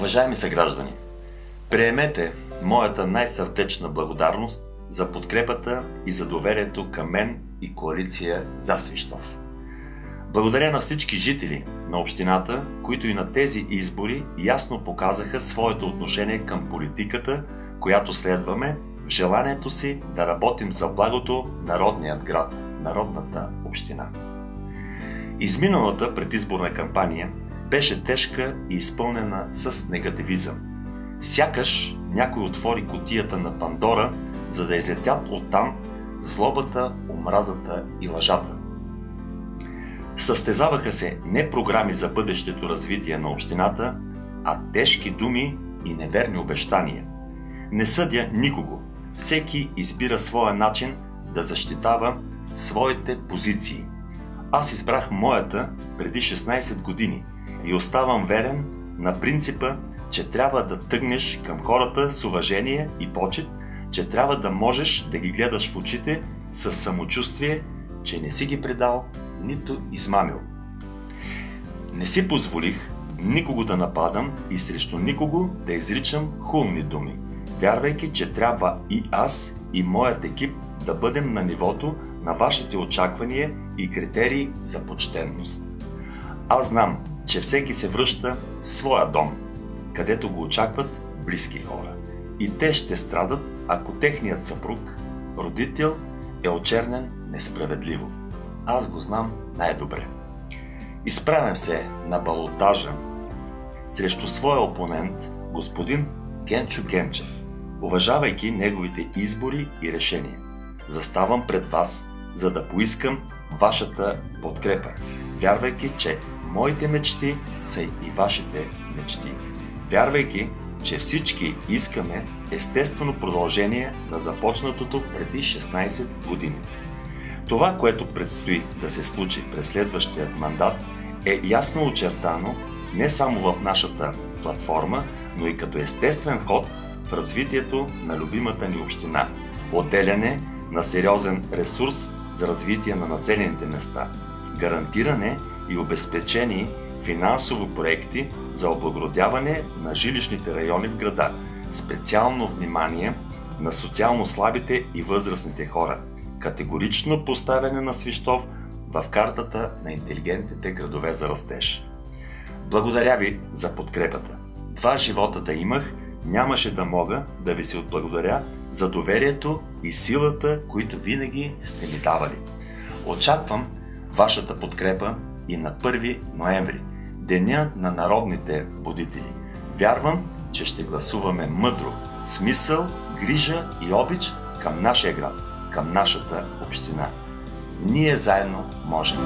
Уважаеми съграждани, приемете моята най-сърдечна благодарност за подкрепата и за доверието към мен и коалиция за Свищов. Благодаря на всички жители на общината, които и на тези избори ясно показаха своето отношение към политиката, която следваме, в желанието си да работим за благото на родният град, на родната община. Изминалата предизборна кампания беше тежка и изпълнена с негативизъм. Сякаш някой отвори кутията на Пандора, за да излетят оттам злобата, омразата и лъжата. Състезаваха се не програми за бъдещето развитие на общината, а тежки думи и неверни обещания. Не съдя никого. Всеки избира своя начин да защитава своите позиции. Аз избрах моята преди 16 години и оставам верен на принципа, че трябва да тръгнеш към хората с уважение и почит, че трябва да можеш да ги гледаш в очите с самочувствие, че не си ги предал, нито измамил. Не си позволих никого да нападам и срещу никого да изричам хулни думи, вярвайки, че трябва и аз, и моят екип да бъдем на нивото на вашите очаквания и критерии за почтенност. Аз знам, че всеки се връща в своя дом, където го очакват близки хора. И те ще страдат, ако техният съпруг, родител е очернен несправедливо. Аз го знам най-добре. Изправям се на балотажа срещу своя опонент, господин Генчо Генчев, уважавайки неговите избори и решения. Заставам пред вас, за да поискам вашата подкрепа, вярвайки, че моите мечти са и вашите мечти. Вярвайки, че всички искаме естествено продължение на започнатото преди 16 години. Това, което предстои да се случи през следващия мандат, е ясно очертано не само в нашата платформа, но и като естествен ход в развитието на любимата ни община. Отделяне на сериозен ресурс за развитие на населените места, гарантиране и обезпечени финансово проекти за облагородяване на жилищните райони в града, специално внимание на социално слабите и възрастните хора, категорично поставяне на Свищов в картата на интелигентните градове за растеж. Благодаря ви за подкрепата. 2 живота да имах, нямаше да мога да ви се отблагодаря за доверието и силата, които винаги сте ми давали. Очаквам вашата подкрепа и на 1 ноември, Деня на народните будители. Вярвам, че ще гласуваме мъдро, с мисъл, грижа и обич към нашия град, към нашата община. Ние заедно можем.